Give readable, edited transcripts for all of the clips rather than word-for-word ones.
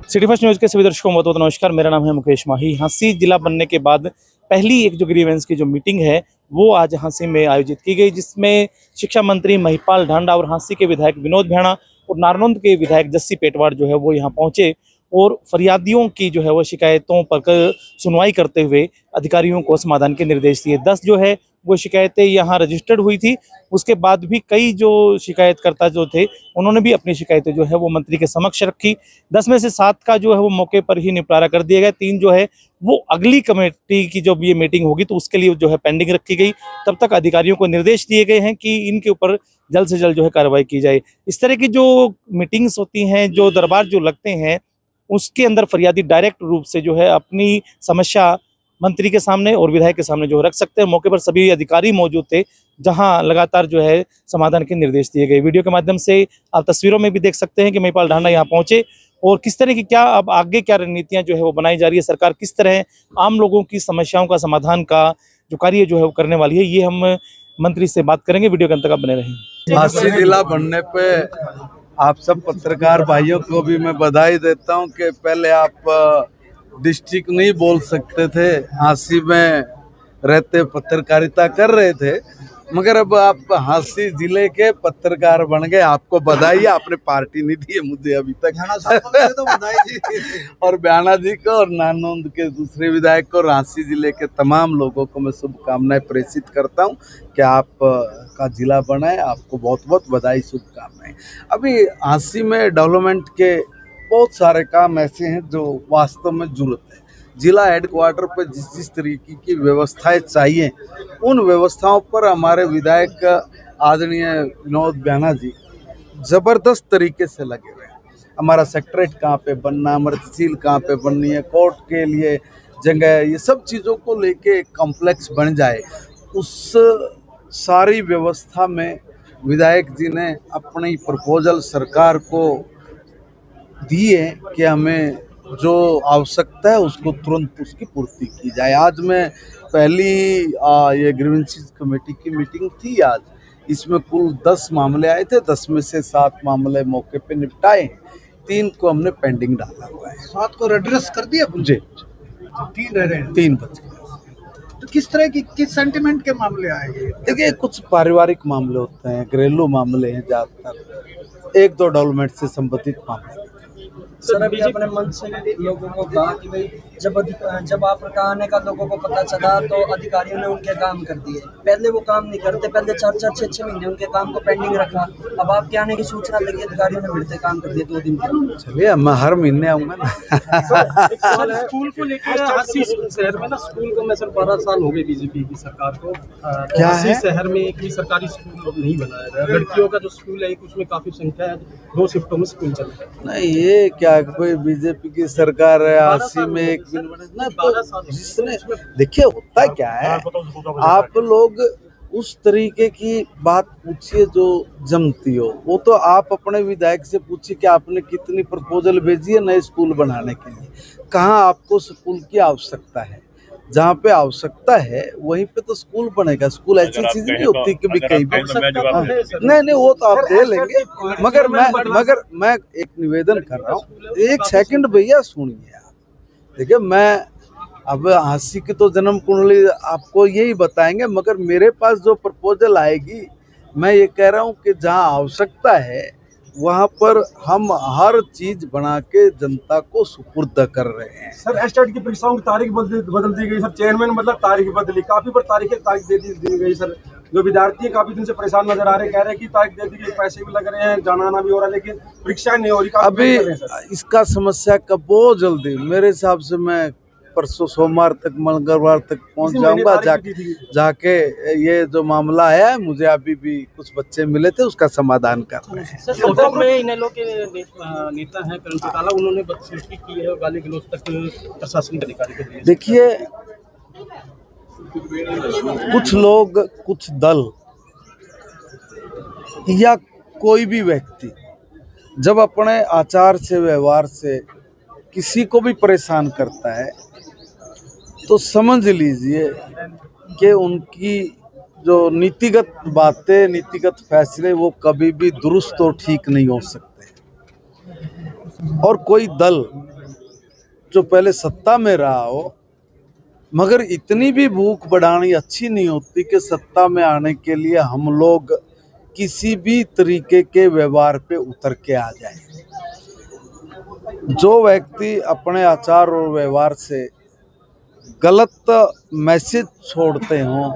City first news के सभी दर्शकों को बहुत बहुत नमस्कार। मेरा नाम है मुकेश माही। हाँसी जिला बनने के बाद पहली एक जो ग्रीवेंस की जो मीटिंग है वो आज हाँसी में आयोजित की गई, जिसमें शिक्षा मंत्री महिपाल ढांडा और हाँसी के विधायक विनोद भेड़ा और नारनौंद के विधायक जस्सी पेटवार जो है वो यहाँ पहुंचे और फरियादियों की जो है वो शिकायतों पर सुनवाई करते हुए अधिकारियों को समाधान के निर्देश दिए। 10 जो है वो शिकायतें यहाँ रजिस्टर्ड हुई थी। उसके बाद भी कई जो शिकायतकर्ता जो थे उन्होंने भी अपनी शिकायतें जो है वो मंत्री के समक्ष रखी। 10 में से 7 का जो है वो मौके पर ही निपटारा कर दिया गया। 3 जो है वो अगली कमेटी की जो ये मीटिंग होगी तो उसके लिए जो है पेंडिंग रखी गई। तब तक अधिकारियों को निर्देश दिए गए हैं कि इनके ऊपर जल्द से जल्द जो है कार्रवाई की जाए। इस तरह की जो मीटिंग्स होती हैं, जो दरबार जो लगते हैं, उसके अंदर फरियादी डायरेक्ट रूप से जो है अपनी समस्या मंत्री के सामने और विधायक के सामने जो रख सकते हैं। मौके पर सभी अधिकारी मौजूद थे, जहां लगातार जो है समाधान के निर्देश दिए गए। वीडियो के माध्यम से आप तस्वीरों में भी देख सकते हैं कि महिपाल ढांडा यहाँ पहुंचे और किस तरह की क्या अब आगे क्या रणनीतियां जो है वो बनाई जा रही है, सरकार किस तरह आम लोगों की समस्याओं का समाधान का जो कार्य जो है वो करने वाली है, ये हम मंत्री से बात करेंगे। वीडियो के अंत तक आप बने रहें। हाँसी जिला बनने पे आप सब पत्रकार भाइयों को भी मैं बधाई देता हूं कि पहले आप डिस्ट्रिक्ट नहीं बोल सकते थे, हाँसी में रहते पत्रकारिता कर रहे थे, मगर अब आप हाँसी जिले के पत्रकार बन गए। आपको बधाई है। आपने पार्टी नहीं दी है मुझे अभी तक तो बधाई जी। और ब्याना जी को और नानौंद के दूसरे विधायक को और हाँसी जिले के तमाम लोगों को मैं शुभकामनाएं प्रेषित करता हूं कि आप का जिला बना है। आपको बहुत बहुत बधाई, शुभकामनाएं। अभी हाँसी में डेवलपमेंट के बहुत सारे काम ऐसे हैं जो वास्तव में जरूरत है। जिला हेडक्वार्टर पर जिस तरीके की व्यवस्थाएं चाहिए, उन व्यवस्थाओं पर हमारे विधायक आदरणीय विनोद भेड़ा जी जबरदस्त तरीके से लगे हुए हैं। हमारा सेक्रेटरीट कहाँ पे बनना, हमारी तहसील कहाँ पे बननी है, कोर्ट के लिए जगह, ये सब चीज़ों को लेके एक कॉम्प्लेक्स बन जाए, उस सारी व्यवस्था में विधायक जी ने अपनी प्रपोजल सरकार को दी है कि हमें जो आवश्यकता है उसको तुरंत उसकी पूर्ति की जाए। आज मैं पहली ये ग्रीवेंसेस कमेटी की मीटिंग थी आज, इसमें कुल 10 मामले आए थे। 10 में से 7 मामले मौके पे निपटाए, 3 को हमने पेंडिंग डाला हुआ है। 7 को एड्रेस कर दिया जी, 3 रह रहे हैं। 3 बच गए। तो किस तरह की, किस सेंटिमेंट के मामले आएंगे? देखिए, कुछ पारिवारिक मामले होते हैं, घरेलू मामले हैं, ज़्यादातर 1-2 डेवलपमेंट से संबंधित मामले। सर, अभी अपने मंच से लोगों को कहा कि भाई जब आपका आने का लोगों को पता चला तो अधिकारियों ने उनके काम कर दिए। पहले वो काम नहीं करते, पहले 4-4, 6-6 महीने उनके काम को पेंडिंग रखा। अब आपके आने की सूचना लगी, अधिकारियों ने फिर से काम कर दिए 2 दिन के। चलिए, मैं हर महीने आऊँगा ना। सर, स्कूल को लेकर हाँसी शहर में ना, स्कूल को मैं सर 12 साल हो गए बीजेपी की सरकार को। क्या हाँसी है? शहर में एक भी सरकारी स्कूल नहीं बनाया गया। लड़कियों का जो स्कूल है उसमें काफी संख्या है, 2 शिफ्टों में स्कूल चल रहा है। नहीं, ये क्या कोई बीजेपी की सरकार है हाँसी में एक दिन ना, तो जिसने देखिए होता क्या है, आप लोग उस तरीके की बात पूछिए जो जमती हो। वो तो आप अपने विधायक से पूछिए कि आपने कितनी प्रपोजल भेजी है नए स्कूल बनाने के लिए, कहाँ आपको स्कूल की आवश्यकता है। जहाँ पे आवश्यकता है वहीं पे तो स्कूल बनेगा। स्कूल ऐसी चीज नहीं होती कि भी कहीं भी। नहीं, वो तो आप दे लेंगे, मगर मैं एक निवेदन कर रहा हूँ। 1 सेकंड भैया सुनिए आप। देखिए, मैं अब हाँसी की तो जन्म कुंडली आपको यही बताएंगे, मगर मेरे पास जो प्रपोजल आएगी, मैं ये कह रहा हूँ कि जहाँ आवश्यकता है वहाँ पर हम हर चीज बना के जनता को सुपुर्द कर रहे हैं। सर, एस्टेट की परीक्षाओं की तारीख बदल दी गई सर। चेयरमैन मतलब तारीख बदली, काफी पर तारीख दे दी गई सर। जो विद्यार्थी हैं काफी दिन से परेशान नजर आ रहे हैं, कह रहे हैं कि तारीख दे दी गई, पैसे भी लग रहे हैं, जाना आना भी हो रहा है, लेकिन परीक्षाएं नहीं हो रही। अभी इसका समस्या का बहुत जल्दी, मेरे हिसाब से मैं परसों सोमवार तक, मंगलवार तक पहुंच जाऊंगा। जाके ये जो मामला है, मुझे अभी भी कुछ बच्चे मिले थे, उसका समाधान कर रहे हैं। सर, सोलह में इनेलो के नेता हैं करण चौटाला, उन्होंने बदसलूकी की है और गाली गलौज तक प्रशासनिक अधिकारी को दी है। देखिए, कुछ लोग, कुछ दल या कोई भी व्यक्ति जब अपने आचार से, व्यवहार से किसी को भी परेशान करता है, तो समझ लीजिए कि उनकी जो नीतिगत बातें, नीतिगत फैसले, वो कभी भी दुरुस्त और ठीक नहीं हो सकते। और कोई दल जो पहले सत्ता में रहा हो, मगर इतनी भी भूख बढ़ानी अच्छी नहीं होती कि सत्ता में आने के लिए हम लोग किसी भी तरीके के व्यवहार पे उतर के आ जाए। जो व्यक्ति अपने आचार और व्यवहार से गलत मैसेज छोड़ते हों,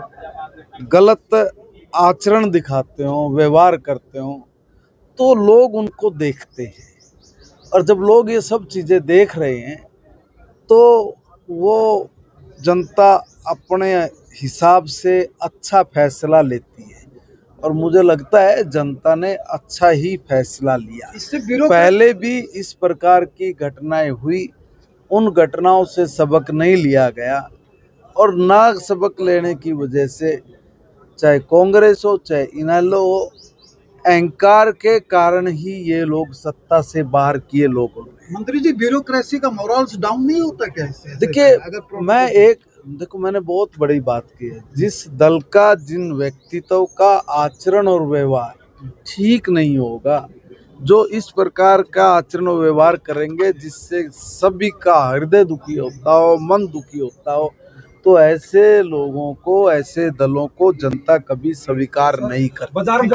गलत आचरण दिखाते हों, व्यवहार करते हों, तो लोग उनको देखते हैं। और जब लोग ये सब चीज़ें देख रहे हैं तो वो जनता अपने हिसाब से अच्छा फैसला लेती है, और मुझे लगता है जनता ने अच्छा ही फैसला लिया। इससे ब्यूरोक्रेसी पहले भी इस प्रकार की घटनाएं हुई, उन घटनाओं से सबक नहीं लिया गया, और ना सबक लेने की वजह से चाहे कांग्रेस हो चाहे इनेलो हो, अहंकार के कारण ही ये लोग सत्ता से बाहर किए लोगों ने। मंत्री जी, ब्यूरोक्रेसी का मोरल्स डाउन नहीं होता क्या इससे? देखिए, अगर देखो मैंने बहुत बड़ी बात की है, जिस दल का जिन व्यक्तित्व का आचरण और व्यवहार ठीक नहीं होगा, जो इस प्रकार का आचरण और व्यवहार करेंगे जिससे सभी का हृदय दुखी होता हो, मन दुखी होता हो, तो ऐसे लोगों को, ऐसे दलों को जनता कभी स्वीकार नहीं करती। बाजार में